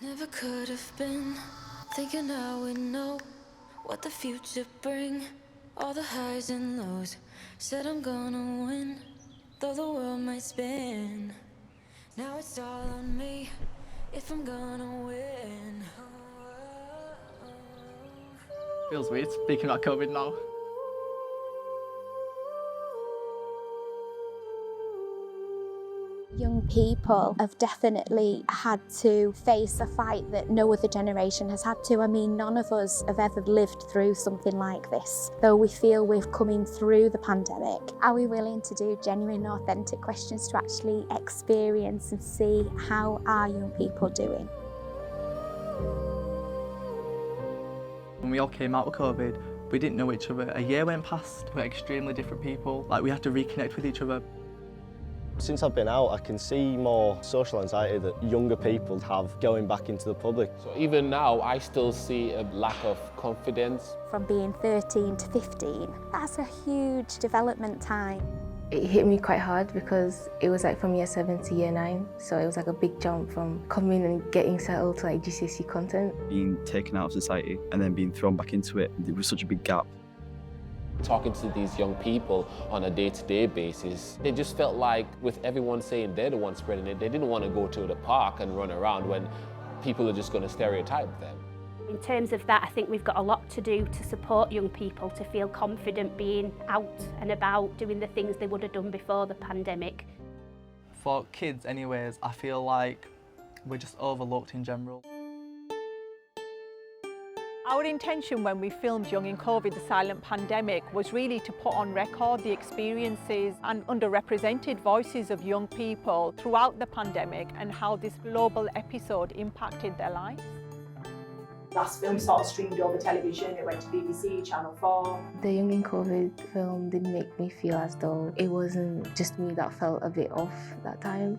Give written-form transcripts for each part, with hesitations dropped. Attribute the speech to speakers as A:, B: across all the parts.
A: Never could have been thinking now we know what the future bring. All the highs and lows. Said I'm gonna win, though the world might spin. Now it's all on me if I'm gonna win.
B: Feels weird speaking about COVID now.
C: Young people have definitely had to face a fight that no other generation has had to. I mean, none of us have ever lived through something like this. Though we feel we're coming through the pandemic, are we willing to do genuine, authentic questions to actually experience and see how are young people doing?
B: When we all came out of COVID, we didn't know each other. A year went past, we're extremely different people. Like, we had to reconnect with each other.
D: Since I've been out, I can see more social anxiety that younger people have going back into the public.
E: So even now, I still see a lack of confidence.
C: From being 13 to 15, that's a huge development time.
F: It hit me quite hard because it was like from year 7 to year 9, so it was like a big jump from coming and getting settled to like GCSE content.
G: Being taken out of society and then being thrown back into it, there was such a big gap.
E: Talking to these young people on a day-to-day basis, they just felt like with everyone saying they're the ones spreading it, they didn't want to go to the park and run around when people are just going to stereotype them.
H: In terms of that, I think we've got a lot to do to support young people to feel confident being out and about, doing the things they would have done before the pandemic.
B: For kids anyways, I feel like we're just overlooked in general.
I: Our intention when we filmed Young in COVID, the silent pandemic, was really to put on record the experiences and underrepresented voices of young people throughout the pandemic and how this global episode impacted their lives.
J: Last film sort of streamed over television, it went to BBC, Channel 4.
F: The Young in COVID film did make me feel as though it wasn't just me that felt a bit off that time.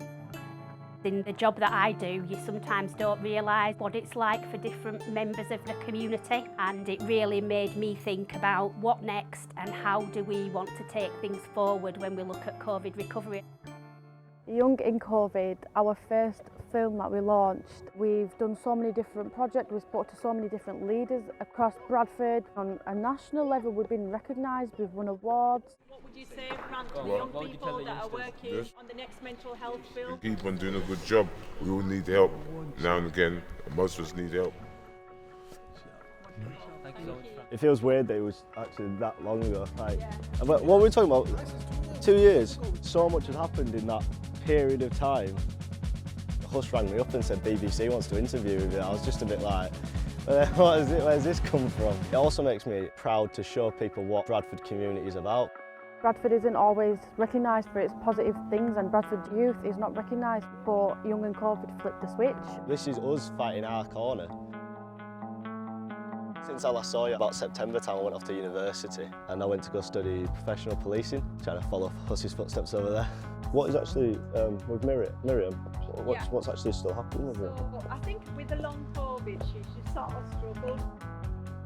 H: In the job that I do, you sometimes don't realise what it's like for different members of the community, and it really made me think about what next and how do we want to take things forward when we look at COVID recovery.
K: Young in COVID, our first film that we launched, we've done so many different projects, we've spoke to so many different leaders across Bradford. On a national level, we've been recognised, we've won awards.
I: What would you say, Fran, to the young people that are working on the next mental health film?
L: Keep on doing a good job. We all need help now and again. Most of us need help.
D: It feels weird that it was actually that long ago. Like, but what we're talking about, 2 years, so much has happened in that period of time. The host rang me up and said BBC wants to interview me. I was just a bit like, where's this come from? It also makes me proud to show people what Bradford community is about.
K: Bradford isn't always recognised for its positive things, and Bradford youth is not recognised, but Young in COVID flipped the switch.
D: This is us fighting our corner. Since I last saw you, about September time, I went off to university and I went to go study professional policing, trying to follow Hussey's footsteps over there. What is actually with Miriam? What's actually still happening with her?
I: So, I think with the long COVID, she sort of struggled.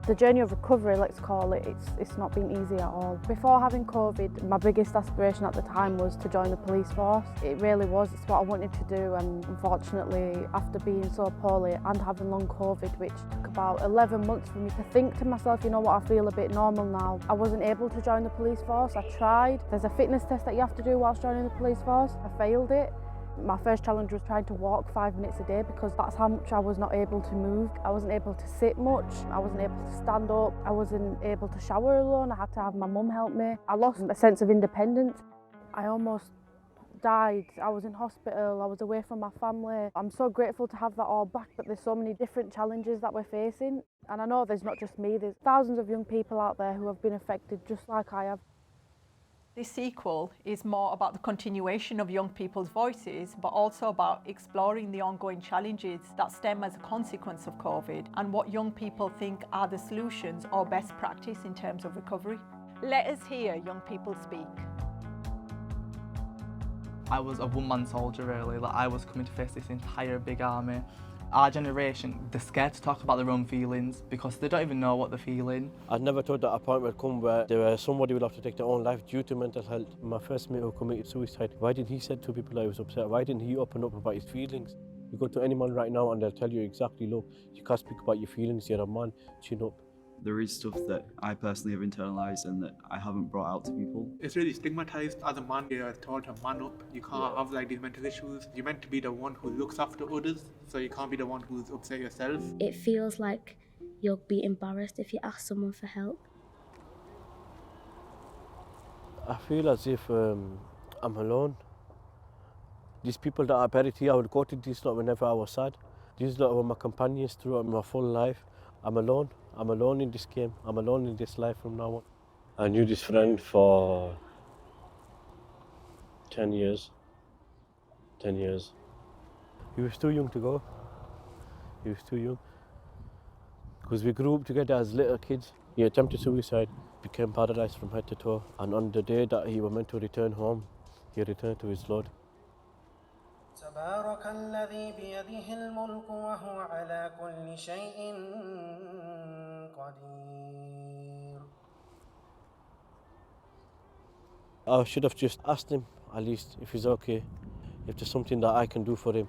K: The journey of recovery, let's call it, it's not been easy at all. Before having COVID, my biggest aspiration at the time was to join the police force. It really was, it's what I wanted to do, and unfortunately, after being so poorly and having long COVID, which took about 11 months for me to think to myself, you know what, I feel a bit normal now. I wasn't able to join the police force. I tried. There's a fitness test that you have to do whilst joining the police force. I failed it. My first challenge was trying to walk 5 minutes a day because that's how much I was not able to move. I wasn't able to sit much, I wasn't able to stand up, I wasn't able to shower alone, I had to have my mum help me. I lost a sense of independence. I almost died. I was in hospital, I was away from my family. I'm so grateful to have that all back, but there's so many different challenges that we're facing. And I know there's not just me, there's thousands of young people out there who have been affected just like I have.
I: This sequel is more about the continuation of young people's voices, but also about exploring the ongoing challenges that stem as a consequence of COVID and what young people think are the solutions or best practice in terms of recovery. Let us hear young people speak.
B: I was a one-man soldier really, like I was coming to face this entire big army. Our generation, they're scared to talk about their own feelings because they don't even know what they're feeling.
M: I never thought that a point would come where somebody would have to take their own life due to mental health. My first mate who committed suicide, why didn't he say to people I was upset? Why didn't he open up about his feelings? You go to anyone right now and they'll tell you exactly, look, you can't speak about your feelings, you're a man, chin up.
G: There is stuff that I personally have internalised and that I haven't brought out to people.
N: It's really stigmatised. As a man, you're told to man up. You can't have like these mental issues. You're meant to be the one who looks after others, so you can't be the one who's upset yourself.
O: It feels like you'll be embarrassed if you ask someone for help.
M: I feel as if I'm alone. These people that are buried here, I would go to these lot whenever I was sad. These lot were my companions throughout my full life. I'm alone. I'm alone in this game. I'm alone in this life from now on. I knew this friend for 10 years. 10 years. He was too young to go. He was too young. Because we grew up together as little kids. He attempted suicide, became paralysed from head to toe. And on the day that he was meant to return home, he returned to his Lord.
P: تبارك الذي بيده الملك وهو على كل شيء قدير.
M: I should have just asked him, at least, if he's okay, if there's something that I can do for him.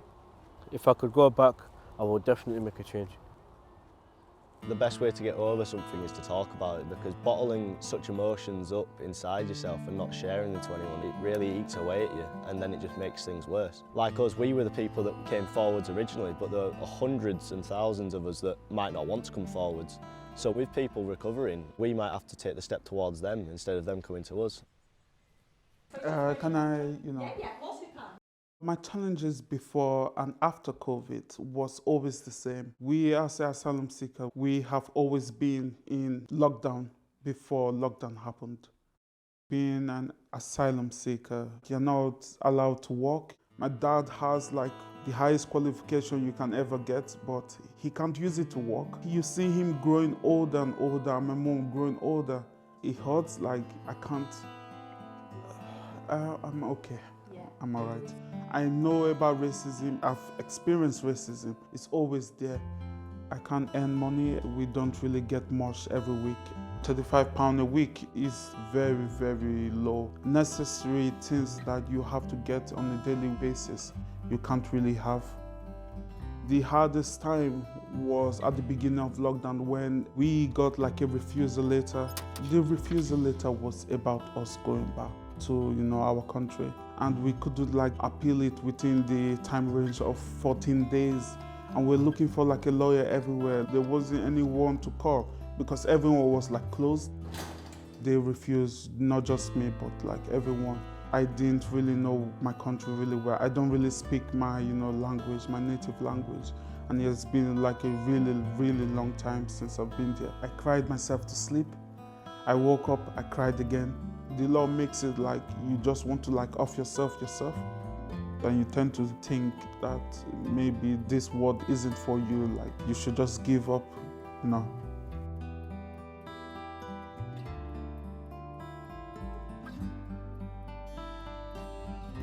M: If I could go back, I would definitely make a change.
D: The best way to get over something is to talk about it, because bottling such emotions up inside yourself and not sharing them to anyone, it really eats away at you, and then it just makes things worse. Like us, we were the people that came forwards originally, but there are hundreds and thousands of us that might not want to come forwards. So with people recovering, we might have to take the step towards them instead of them coming to us.
Q: Can I, Yeah, of course you can. My challenges before and after COVID was always the same. We as an asylum seeker, we have always been in lockdown before lockdown happened. Being an asylum seeker, you're not allowed to walk. My dad has like the highest qualification you can ever get, but he can't use it to walk. You see him growing older and older, and my mom growing older. It hurts, like I can't, I'm okay. I'm all right. I know about racism. I've experienced racism. It's always there. I can't earn money. We don't really get much every week. £35 a week is very, very low. Necessary things that you have to get on a daily basis, you can't really have. The hardest time was at the beginning of lockdown when we got like a refusal letter. The refusal letter was about us going back to our country, and we couldn't like appeal it within the time range of 14 days, and we're looking for like a lawyer everywhere. There wasn't anyone to call because everyone was like closed. They refused, not just me but like everyone. I didn't really know my country really well. I don't really speak my language, my native language, and it's been like a really, really long time since I've been there. I cried myself to sleep. I woke up, I cried again. The law makes it like you just want to like off yourself, and you tend to think that maybe this world isn't for you, like you should just give up,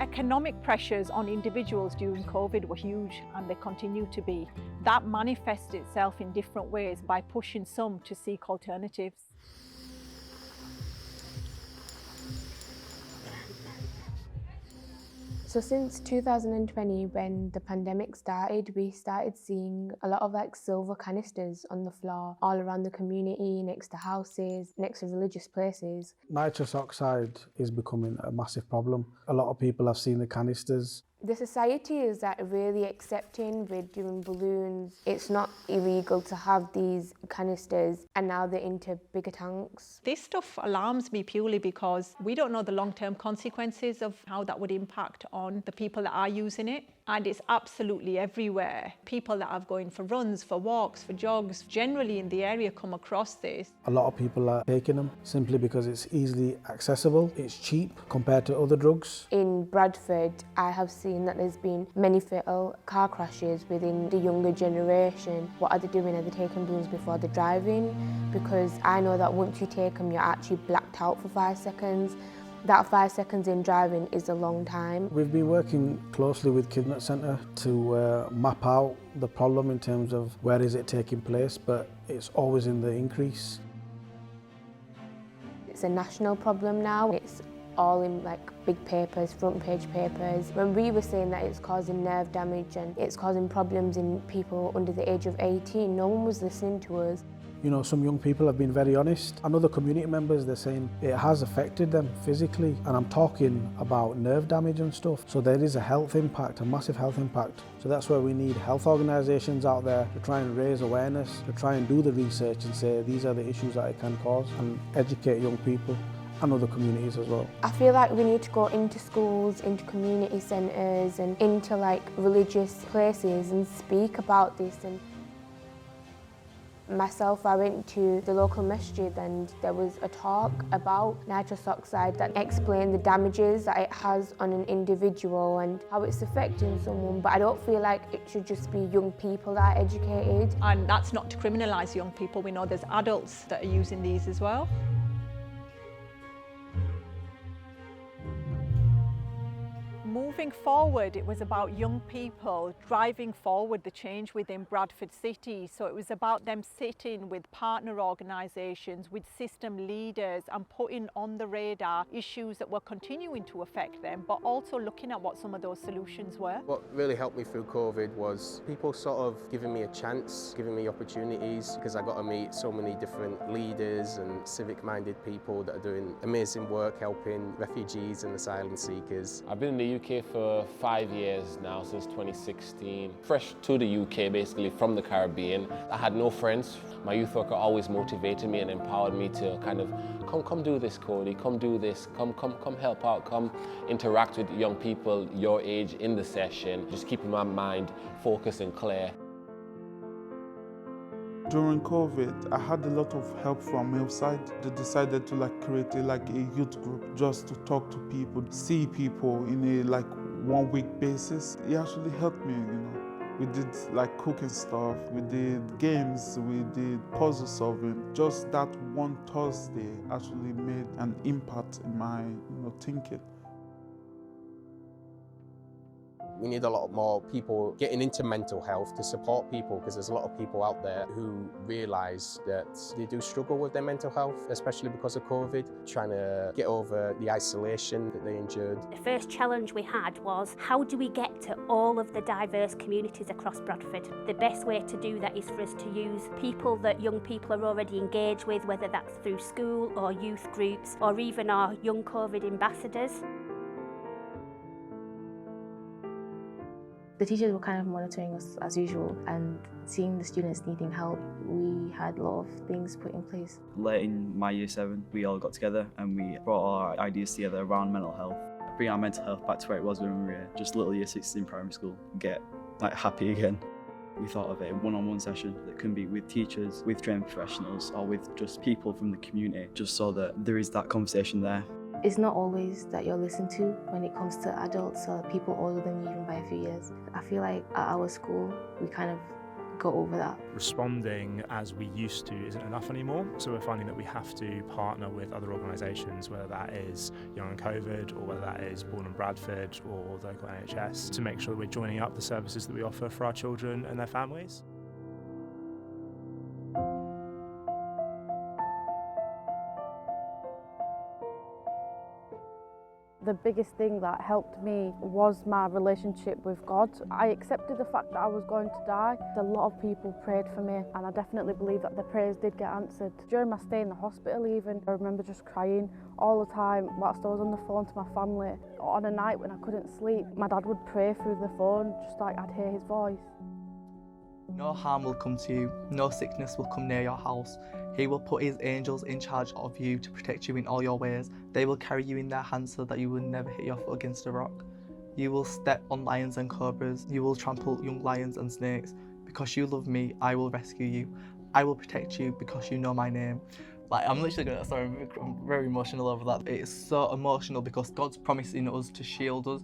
I: Economic pressures on individuals during COVID were huge, and they continue to be. That manifests itself in different ways by pushing some to seek alternatives.
F: So since 2020, when the pandemic started, we started seeing a lot of like silver canisters on the floor all around the community, next to houses, next to religious places.
R: Nitrous oxide is becoming a massive problem. A lot of people have seen the canisters.
F: The society is like really accepting. We're doing balloons. It's not illegal to have these canisters, and now they're into bigger tanks.
I: This stuff alarms me purely because we don't know the long-term consequences of how that would impact on the people that are using it. And it's absolutely everywhere. People that are going for runs, for walks, for jogs, generally in the area come across this.
R: A lot of people are taking them simply because it's easily accessible, it's cheap compared to other drugs.
F: In Bradford, I have seen that there's been many fatal car crashes within the younger generation. What are they doing? Are they taking balloons before they're driving? Because I know that once you take them, you're actually blacked out for 5 seconds. That 5 seconds in driving is a long time.
R: We've been working closely with Khidmat Centres to map out the problem in terms of where is it taking place, but it's always in the increase.
F: It's a national problem now. It's all in like big papers, front page papers. When we were saying that it's causing nerve damage and it's causing problems in people under the age of 18, no one was listening to us.
R: You know, some young people have been very honest, and other community members, they're saying it has affected them physically, and I'm talking about nerve damage and stuff. So there is a health impact, a massive health impact. So that's where we need health organisations out there to try and raise awareness, to try and do the research and say these are the issues that it can cause, and educate young people and other communities as well.
F: I feel like we need to go into schools, into community centres and into like religious places and speak about this. And myself, I went to the local masjid and there was a talk about nitrous oxide that explained the damages that it has on an individual and how it's affecting someone, but I don't feel like it should just be young people that are educated.
I: And that's not to criminalise young people. We know there's adults that are using these as well. Moving forward, it was about young people driving forward the change within Bradford City. So it was about them sitting with partner organisations, with system leaders and putting on the radar issues that were continuing to affect them, but also looking at what some of those solutions were.
S: What really helped me through COVID was people sort of giving me a chance, giving me opportunities, because I got to meet so many different leaders and civic-minded people that are doing amazing work helping refugees and asylum seekers.
E: I've been in the UK for 5 years now, since 2016. Fresh to the UK, basically from the Caribbean. I had no friends. My youth worker always motivated me and empowered me to kind of, come do this, Cody, come do this, come help out, come interact with young people your age in the session, just keeping my mind focused and clear.
Q: During COVID, I had a lot of help from Hillside. They decided to create a youth group just to talk to people, see people in a 1 week basis. It actually helped me, We did cooking stuff, we did games, we did puzzle solving. Just that one Thursday actually made an impact in my thinking.
S: We need a lot more people getting into mental health to support people, because there's a lot of people out there who realise that they do struggle with their mental health, especially because of COVID, trying to get over the isolation that they endured.
H: The first challenge we had was, how do we get to all of the diverse communities across Bradford? The best way to do that is for us to use people that young people are already engaged with, whether that's through school or youth groups or even our young COVID ambassadors.
O: The teachers were kind of monitoring us as usual, and seeing the students needing help, we had a lot of things put in place.
G: Late in my year 7, we all got together and we brought our ideas together around mental health. Bring our mental health back to where it was when we were just little year 6 in primary school, get happy again. We thought of a one-on-one session that can be with teachers, with trained professionals, or with just people from the community, just so that there is that conversation there.
O: It's not always that you're listened to when it comes to adults or people older than you even by a few years. I feel like at our school, we kind of got over that.
T: Responding as we used to isn't enough anymore, so we're finding that we have to partner with other organisations, whether that is Young and COVID or whether that is Born in Bradford or the local NHS, to make sure that we're joining up the services that we offer for our children and their families.
K: The biggest thing that helped me was my relationship with God. I accepted the fact that I was going to die. A lot of people prayed for me, and I definitely believe that the prayers did get answered. During my stay in the hospital even, I remember just crying all the time whilst I was on the phone to my family. On a night when I couldn't sleep, my dad would pray through the phone, just like I'd hear his voice.
B: No harm will come to you, no sickness will come near your house. He will put his angels in charge of you to protect you in all your ways. They will carry you in their hands so that you will never hit your foot against a rock. You will step on lions and cobras. You will trample young lions and snakes. Because you love me, I will rescue you. I will protect you because you know my name. I'm very emotional over that. It's so emotional because God's promising us to shield us.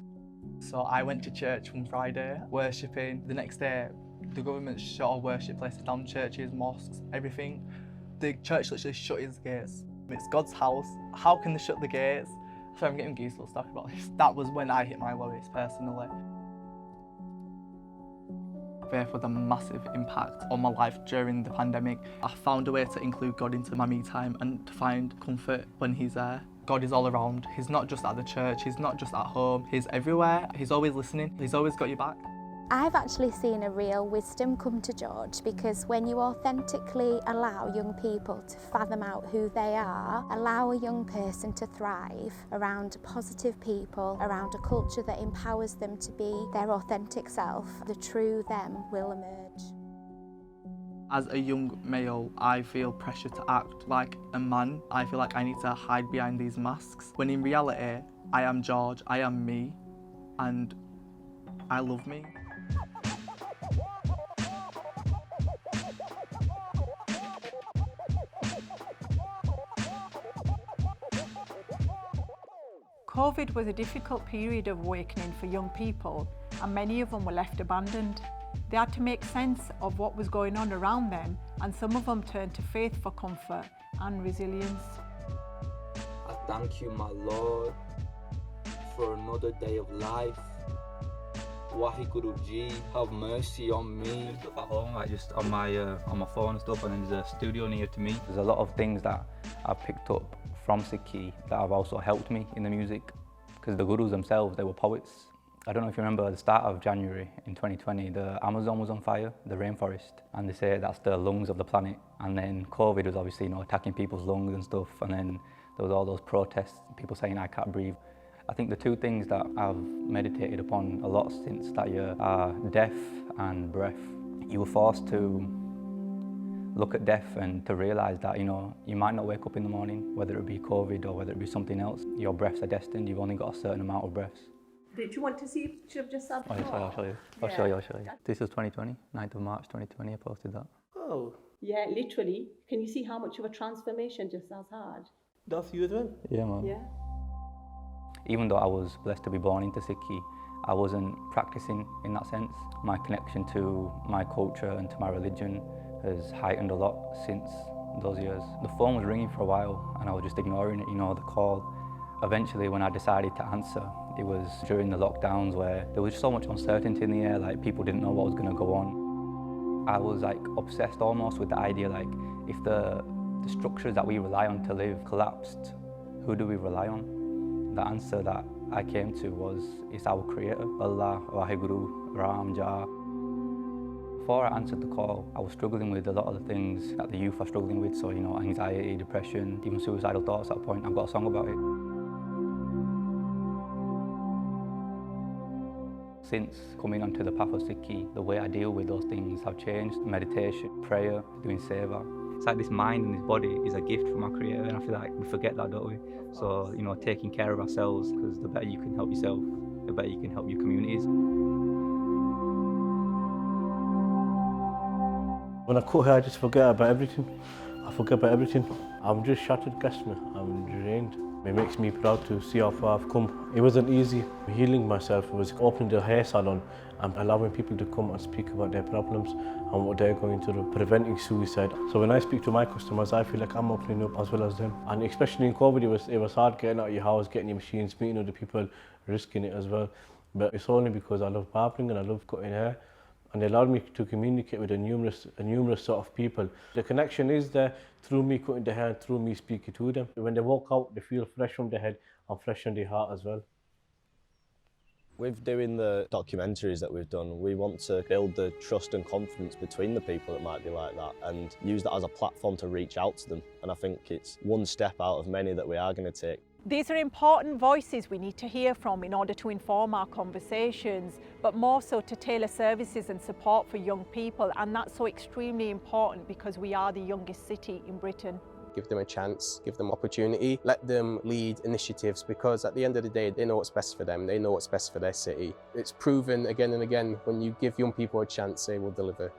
B: So I went to church on Friday, worshipping. The next day, the government shut our worship places down, churches, mosques, everything. The church literally shut its gates. It's God's house. How can they shut the gates? So I'm getting goosebumps talking about this. That was when I hit my lowest personally. Faith had a massive impact on my life during the pandemic. I found a way to include God into my me time and to find comfort when He's there. God is all around. He's not just at the church, he's not just at home, he's everywhere. He's always listening, he's always got your back.
C: I've actually seen a real wisdom come to George, because when you authentically allow young people to fathom out who they are, allow a young person to thrive around positive people, around a culture that empowers them to be their authentic self, the true them will emerge.
B: As a young male, I feel pressure to act like a man. I feel like I need to hide behind these masks, when in reality, I am George, I am me, and I love me.
I: COVID was a difficult period of awakening for young people, and many of them were left abandoned. They had to make sense of what was going on around them, and some of them turned to faith for comfort and resilience.
U: I thank you, my Lord, for another day of life. Waheguru Ji, have mercy on me.
V: Stuff at home, like just on my phone and stuff, and then there's a studio near to me. There's a lot of things that I've picked up from Sikhi that have also helped me in the music, because the gurus themselves, they were poets. I don't know if you remember at the start of January in 2020, the Amazon was on fire, the rainforest, and they say that's the lungs of the planet. And then COVID was obviously, attacking people's lungs and stuff, and then there was all those protests, people saying I can't breathe. I think the two things that I've meditated upon a lot since that year are death and breath. You were forced to look at death and to realise that, you might not wake up in the morning, whether it be COVID or whether it be something else. Your breaths are destined, you've only got a certain amount of breaths.
J: Did you want to see a picture of yourself?
V: Oh, yes, I'll show you. I'll show you. This was 2020, 9th of March 2020, I posted that.
J: Oh, yeah, literally. Can you see how much of a transformation Jassal's had?
U: That's you as well?
V: Yeah, man.
J: Yeah.
V: Even though I was blessed to be born into Sikhi, I wasn't practicing in that sense. My connection to my culture and to my religion has heightened a lot since those years. The phone was ringing for a while and I was just ignoring it, the call. Eventually, when I decided to answer, it was during the lockdowns where there was so much uncertainty in the air, like people didn't know what was going to go on. I was obsessed almost with the idea, if the structures that we rely on to live collapsed, who do we rely on? The answer that I came to was, it's our creator, Allah, Waheguru, Ram, Jah. Before I answered the call, I was struggling with a lot of the things that the youth are struggling with, so anxiety, depression, even suicidal thoughts at a point. I've got a song about it. Since coming onto the path of Sikhi, the way I deal with those things have changed. Meditation, prayer, doing seva. It's like this mind and this body is a gift from our Creator, and I feel like we forget that, don't we? So, taking care of ourselves, because the better you can help yourself, the better you can help your communities.
M: When I cut hair, I just forget about everything. I forget about everything. I'm just shattered, Kasma. I'm drained. It makes me proud to see how far I've come. It wasn't easy healing myself. It was opening the hair salon and allowing people to come and speak about their problems and what they're going through, preventing suicide. So when I speak to my customers, I feel like I'm opening up as well as them. And especially in COVID, it was hard getting out of your house, getting your machines, meeting other people, risking it as well. But it's only because I love barbering and I love cutting hair. And it allowed me to communicate with a numerous sort of people. The connection is there through me cutting the hair and through me speaking to them. When they walk out, they feel fresh from their head and fresh from their heart as well.
D: With doing the documentaries that we've done, we want to build the trust and confidence between the people that might be like that and use that as a platform to reach out to them. And I think it's one step out of many that we are going to take.
I: These are important voices we need to hear from in order to inform our conversations, but more so to tailor services and support for young people, and that's so extremely important because we are the youngest city in Britain.
S: Give them a chance, give them opportunity, let them lead initiatives, because at the end of the day, they know what's best for them, they know what's best for their city. It's proven again and again, when you give young people a chance, they will deliver.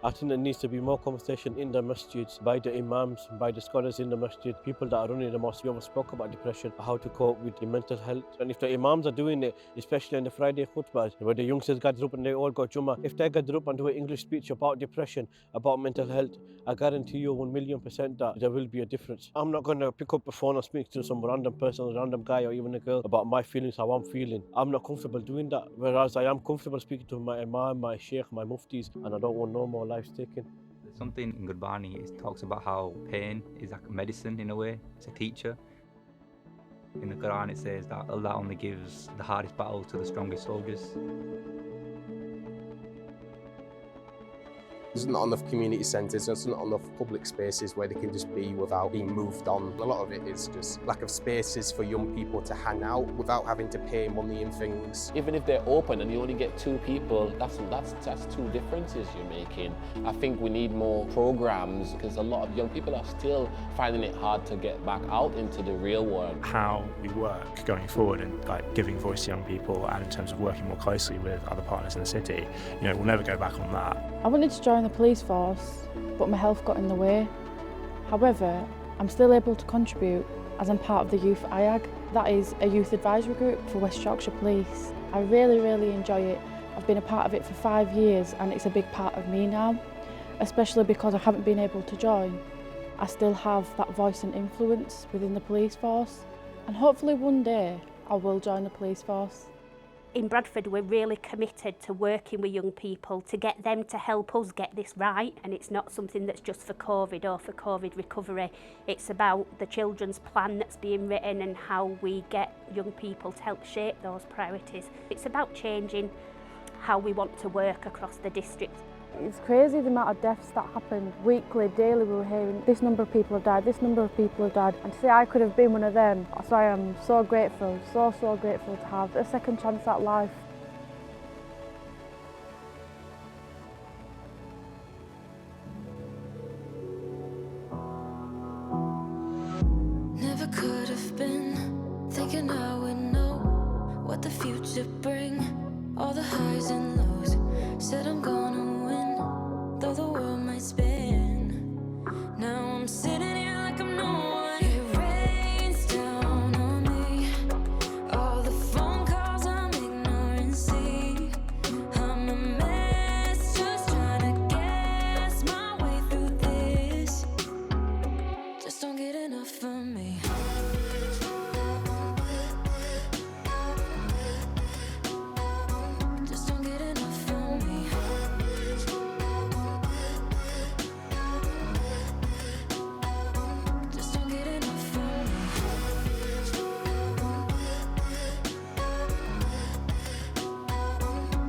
M: I think there needs to be more conversation in the masjids, by the imams, by the scholars in the masjid, people that are running the mosque. We haven't spoke about depression, how to cope with the mental health. And if the imams are doing it, especially in the Friday khutbahs, where the youngsters gather up and they all got Jummah, if they gather up and do an English speech about depression, about mental health, I guarantee you 1,000,000% that there will be a difference. I'm not going to pick up the phone and speak to some random person, a random guy or even a girl about my feelings, how I'm feeling. I'm not comfortable doing that, whereas I am comfortable speaking to my imam, my sheikh, my muftis, and I don't want no more lives taken.
V: There's something in Gurbani, it talks about how pain is like a medicine in a way, it's a teacher. In the Quran it says that Allah only gives the hardest battle to the strongest soldiers.
S: There's not enough community centres, there's not enough public spaces where they can just be without being moved on. A lot of it is just lack of spaces for young people to hang out without having to pay money and things.
E: Even if they're open and you only get 2 people, that's 2 differences you're making. I think we need more programs because a lot of young people are still finding it hard to get back out into the real world.
T: How we work going forward and like giving voice to young people, and in terms of working more closely with other partners in the city, you know, we'll never go back on that.
K: I wanted to join the police force, but my health got in the way. However, I'm still able to contribute as I'm part of the Youth IAG. That is a youth advisory group for West Yorkshire Police. I really enjoy it. I've been a part of it for 5 years and it's a big part of me now, especially because I haven't been able to join. I still have that voice and influence within the police force, and hopefully one day I will join the police force.
H: In Bradford, we're really committed to working with young people to get them to help us get this right, and it's not something that's just for COVID or for COVID recovery. It's about the children's plan that's being written and how we get young people to help shape those priorities. It's about changing how we want to work across the district.
K: It's crazy the amount of deaths that happen weekly, daily. We were hearing this number of people have died, this number of people have died, and to say I could have been one of them. So I am so grateful, so grateful to have a second chance at life.
A: Never could have been thinking I would know what the future bring, all the highs and lows. Said I'm gonna win, though the world might spin. Now I'm sitting here like I'm no one. It rains down on me, all the phone calls I'm ignoring. See, I'm a mess, just trying to guess my way through this. Just don't get enough of me. Just don't get enough of me. Just don't get enough of me.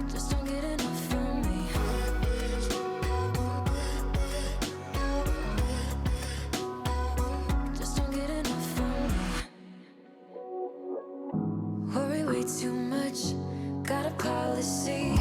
A: Just don't get enough of me. Just don't get enough of me. Worry way too much, got a policy